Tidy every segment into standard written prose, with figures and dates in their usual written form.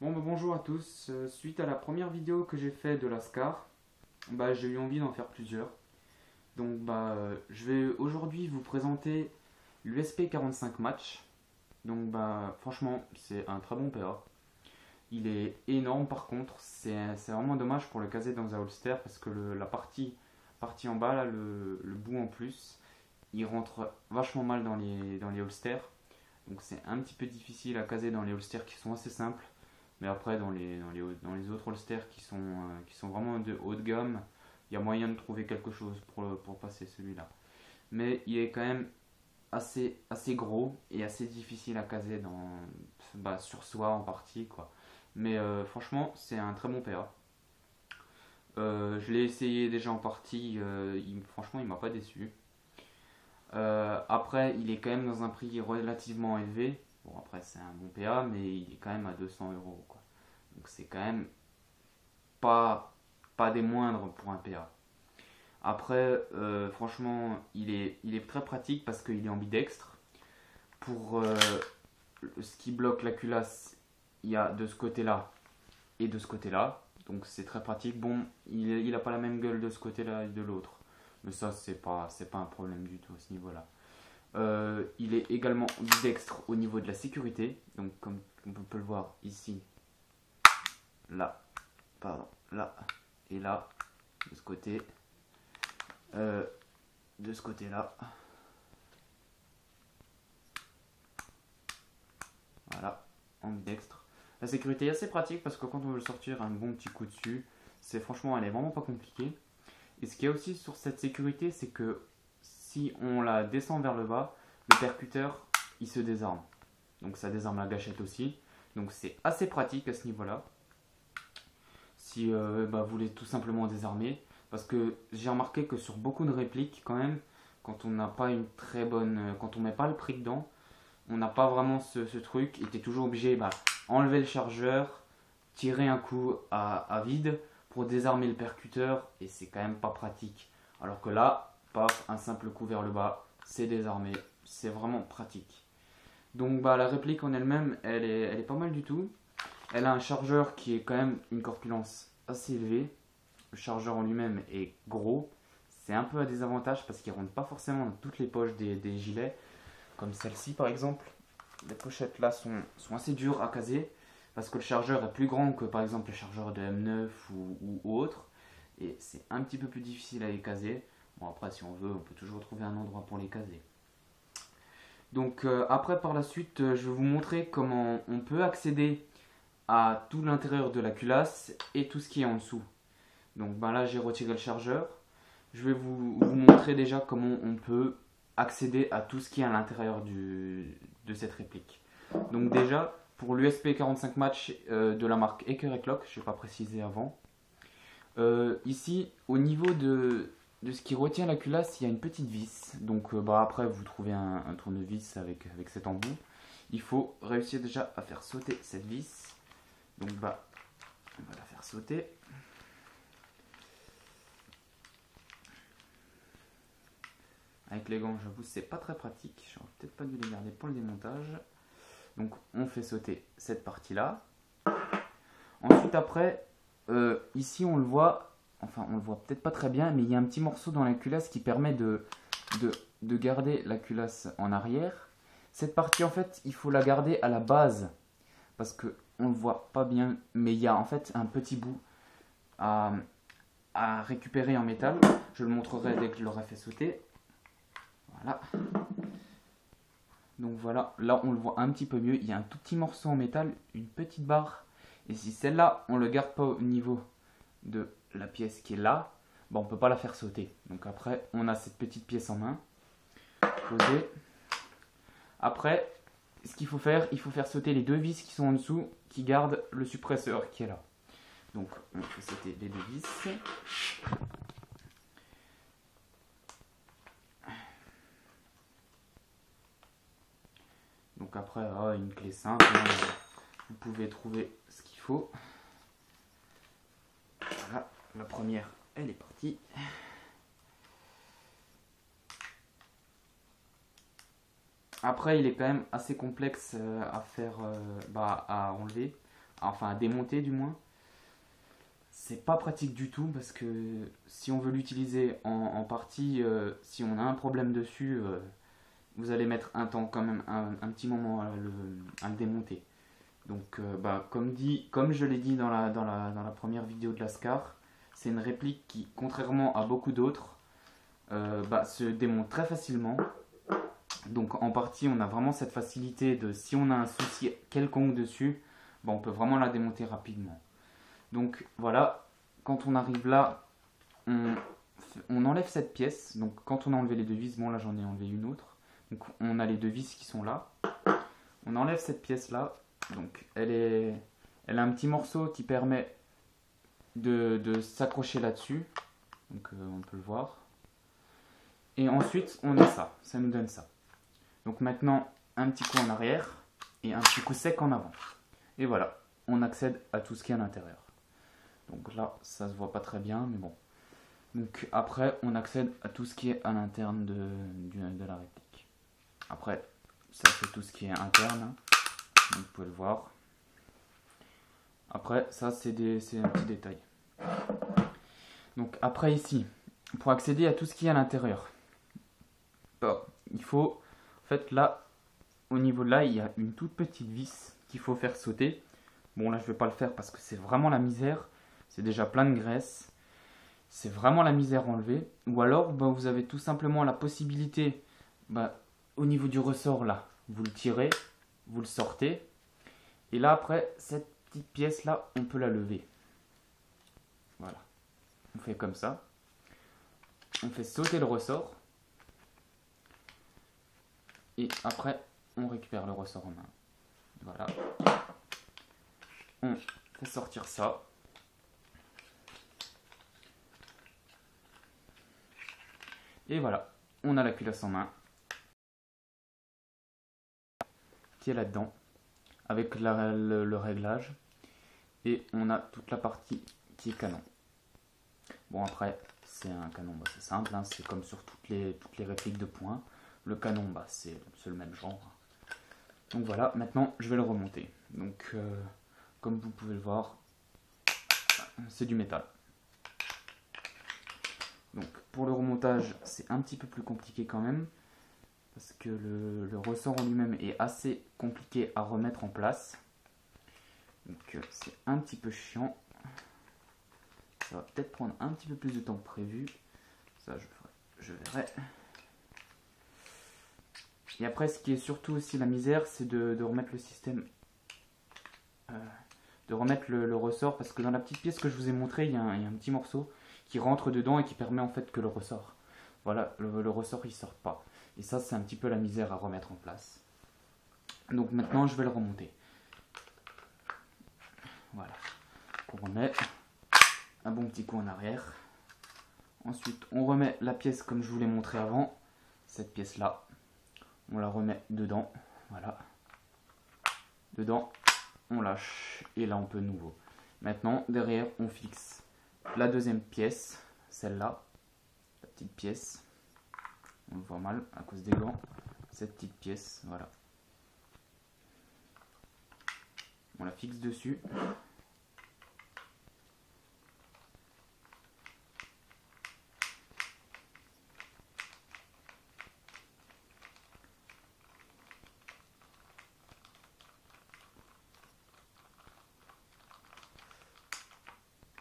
Bon bah bonjour à tous. Suite à la première vidéo que j'ai fait de la SCAR, j'ai eu envie d'en faire plusieurs. Donc je vais aujourd'hui vous présenter l'USP 45 Match. Donc franchement c'est un très bon PA. Il est énorme par contre, c'est vraiment dommage pour le caser dans un holster parce que la partie en bas là, le bout en plus, il rentre vachement mal dans les holsters. Donc c'est un petit peu difficile à caser dans les holsters qui sont assez simples. Mais après, dans les autres holsters qui sont vraiment de haut de gamme, il y a moyen de trouver quelque chose pour passer celui-là. Mais il est quand même assez gros et assez difficile à caser sur soi en partie, quoi. Mais franchement, c'est un très bon PA. Je l'ai essayé déjà en partie, franchement, il m'a pas déçu. Après, il est quand même dans un prix relativement élevé. Bon, après, c'est un bon PA, mais il est quand même à 200 €, quoi. Donc c'est quand même pas des moindres pour un PA. Après, franchement, il est très pratique parce qu'il est ambidextre. Pour ce qui bloque la culasse, il y a de ce côté-là et de ce côté-là. Donc c'est très pratique. Bon, il a pas la même gueule de ce côté-là et de l'autre. Mais ça, c'est pas un problème du tout à ce niveau-là. Il est également ambidextre au niveau de la sécurité. Donc comme on peut le voir ici, là, pardon, là et là, de ce côté, de ce côté-là. Voilà, ambidextre. La sécurité est assez pratique parce que quand on veut sortir un bon petit coup dessus, franchement, elle est vraiment pas compliquée. Et ce qu'il y a aussi sur cette sécurité, c'est que si on la descend vers le bas, le percuteur, il se désarme. Donc ça désarme la gâchette aussi. Donc c'est assez pratique à ce niveau-là. Si vous voulez tout simplement désarmer. Parce que j'ai remarqué que sur beaucoup de répliques, quand même, quand on n'a pas une très bonne. Quand on met pas le prix dedans, on n'a pas vraiment ce truc. Et tu es toujours obligé enlever le chargeur, tirer un coup à vide pour désarmer le percuteur. Et c'est quand même pas pratique. Alors que là, paf, un simple coup vers le bas, c'est désarmé. C'est vraiment pratique. Donc la réplique en elle-même, elle est pas mal du tout. Elle a un chargeur qui est quand même une corpulence assez élevée. Le chargeur en lui-même est gros. C'est un peu à désavantage parce qu'il ne rentre pas forcément dans toutes les poches des gilets. Comme celle-ci par exemple. Les pochettes là sont assez dures à caser parce que le chargeur est plus grand que par exemple le chargeur de M9 ou autre. Et c'est un petit peu plus difficile à les caser. Bon après si on veut on peut toujours trouver un endroit pour les caser. Donc après par la suite je vais vous montrer comment on peut accéder à tout l'intérieur de la culasse et tout ce qui est en dessous. Donc là j'ai retiré le chargeur. Je vais vous montrer déjà comment on peut accéder à tout ce qui est à l'intérieur de cette réplique. Donc déjà pour l'USP 45 match de la marque Eker Clock, je ne vais pas préciser avant. Ici au niveau de ce qui retient la culasse, il y a une petite vis. Donc après vous trouvez un tournevis avec cet embout. Il faut réussir déjà à faire sauter cette vis. Donc on va la faire sauter. Avec les gants, j'avoue, c'est pas très pratique. J'aurais peut-être pas dû les garder pour le démontage. Donc on fait sauter cette partie-là. Ensuite après, ici on le voit, enfin on le voit peut-être pas très bien, mais il y a un petit morceau dans la culasse qui permet de garder la culasse en arrière. Cette partie en fait, il faut la garder à la base. Parce que on le voit pas bien, mais il y a en fait un petit bout à récupérer en métal. Je le montrerai dès que je l'aurai fait sauter. Voilà. Donc voilà, là on le voit un petit peu mieux. Il y a un tout petit morceau en métal, une petite barre. Et si celle-là, on ne le garde pas au niveau de la pièce qui est là, on ne peut pas la faire sauter. Donc après, on a cette petite pièce en main, posée. Après, ce qu'il faut faire, il faut faire sauter les deux vis qui sont en dessous, qui gardent le suppresseur qui est là. Donc on fait sauter les deux vis. Donc après, une clé simple, vous pouvez trouver ce qu'il faut. Voilà, la première, elle est partie. Après, il est quand même assez complexe à faire, à enlever. enfin à démonter du moins. C'est pas pratique du tout parce que si on veut l'utiliser en partie, si on a un problème dessus, vous allez mettre un temps quand même, un petit moment à le démonter. Donc comme je l'ai dit dans la première vidéo de la Scar, c'est une réplique qui, contrairement à beaucoup d'autres, se démonte très facilement. Donc en partie on a vraiment cette facilité de, si on a un souci quelconque dessus, on peut vraiment la démonter rapidement. Donc voilà, quand on arrive là, on enlève cette pièce. Donc quand on a enlevé les deux vis, bon là j'en ai enlevé une autre. Donc on a les deux vis qui sont là. On enlève cette pièce là. Donc elle a un petit morceau qui permet de s'accrocher là-dessus. Donc on peut le voir. Et ensuite on a ça nous donne ça. Donc maintenant un petit coup en arrière et un petit coup sec en avant. Et voilà, on accède à tout ce qui est à l'intérieur. Donc là ça se voit pas très bien mais bon. Donc après on accède à tout ce qui est à l'interne de la réplique. Après ça c'est tout ce qui est interne, hein. Donc, vous pouvez le voir. Après ça c'est un petit détail. Donc après ici, pour accéder à tout ce qui est à l'intérieur, il faut, en fait là, au niveau de là, il y a une toute petite vis qu'il faut faire sauter. Bon là je vais pas le faire parce que c'est vraiment la misère, c'est déjà plein de graisse. C'est vraiment la misère à enlever. Ou alors vous avez tout simplement la possibilité, au niveau du ressort là, vous le tirez, vous le sortez. Et là après, cette petite pièce là, on peut la lever. Voilà. On fait comme ça. On fait sauter le ressort. Et après, on récupère le ressort en main. Voilà. On fait sortir ça. Et voilà, on a la culasse en main qui est là-dedans avec le réglage et on a toute la partie qui est canon. Bon après c'est un canon, c'est simple, hein, c'est comme sur toutes les répliques de poing. Le canon c'est le même genre. Donc voilà, maintenant je vais le remonter. Donc comme vous pouvez le voir, c'est du métal. Donc pour le remontage c'est un petit peu plus compliqué quand même parce que le ressort en lui-même est assez compliqué à remettre en place. Donc c'est un petit peu chiant. Ça va peut-être prendre un petit peu plus de temps que prévu. Ça je verrai. Et après ce qui est surtout aussi la misère c'est de remettre le système, de remettre le ressort parce que dans la petite pièce que je vous ai montré il y a un petit morceau qui rentre dedans et qui permet en fait que le ressort, voilà, le ressort il sort pas. Et ça c'est un petit peu la misère à remettre en place. Donc maintenant je vais le remonter. Voilà. On remet un bon petit coup en arrière. Ensuite on remet la pièce comme je vous l'ai montré avant. Cette pièce là. On la remet dedans. Voilà. Dedans. On lâche. Et là on peut de nouveau. Maintenant derrière on fixe la deuxième pièce, celle-là, la petite pièce, on le voit mal à cause des gants, cette petite pièce, voilà. On la fixe dessus.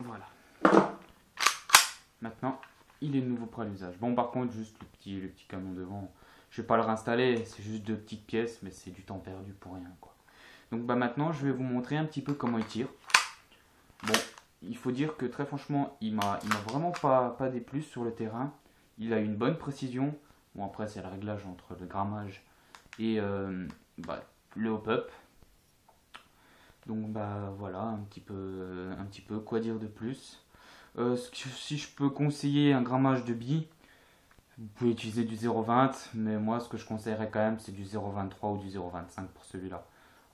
Voilà. Maintenant, il est de nouveau prêt à l'usage. Bon, par contre, juste le petit canon devant, je vais pas le réinstaller, c'est juste deux petites pièces, mais c'est du temps perdu pour rien, quoi. Donc maintenant, je vais vous montrer un petit peu comment il tire. Bon, il faut dire que très franchement, il m'a vraiment pas déplu sur le terrain. Il a une bonne précision. Bon, après, c'est le réglage entre le grammage et le hop-up. Donc voilà, un petit peu, quoi dire de plus. Si je peux conseiller un grammage de billes, vous pouvez utiliser du 0,20, mais moi ce que je conseillerais quand même c'est du 0,23 ou du 0,25 pour celui-là.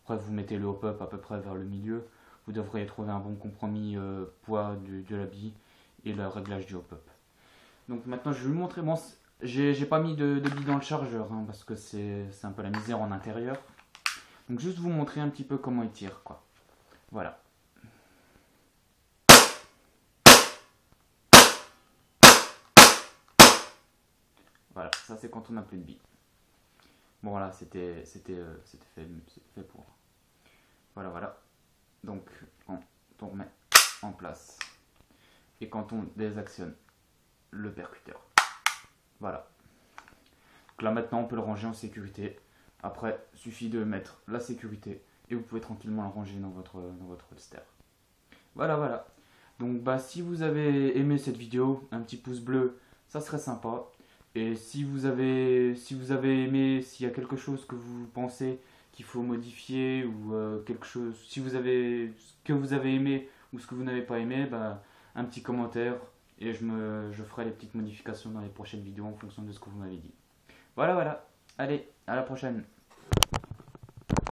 Après vous mettez le hop-up à peu près vers le milieu, vous devriez trouver un bon compromis poids de la bille et le réglage du hop-up. Donc maintenant je vais vous montrer, bon j'ai pas mis de bille dans le chargeur hein, parce que c'est un peu la misère en intérieur. Donc juste vous montrer un petit peu comment il tire quoi. Voilà. Voilà, ça c'est quand on n'a plus de billes. Bon voilà, c'était fait pour. Voilà, voilà. Donc quand on remet en place et quand on désactionne le percuteur. Voilà. Donc là maintenant on peut le ranger en sécurité. Après, suffit de mettre la sécurité et vous pouvez tranquillement le ranger dans votre holster. Voilà, voilà. Donc bah si vous avez aimé cette vidéo, un petit pouce bleu, ça serait sympa. Et si vous avez aimé, s'il y a quelque chose que vous pensez qu'il faut modifier ou quelque chose, si vous avez ce que vous avez aimé ou ce que vous n'avez pas aimé, bah, un petit commentaire et je ferai les petites modifications dans les prochaines vidéos en fonction de ce que vous m'avez dit. Voilà, voilà. Allez, à la prochaine.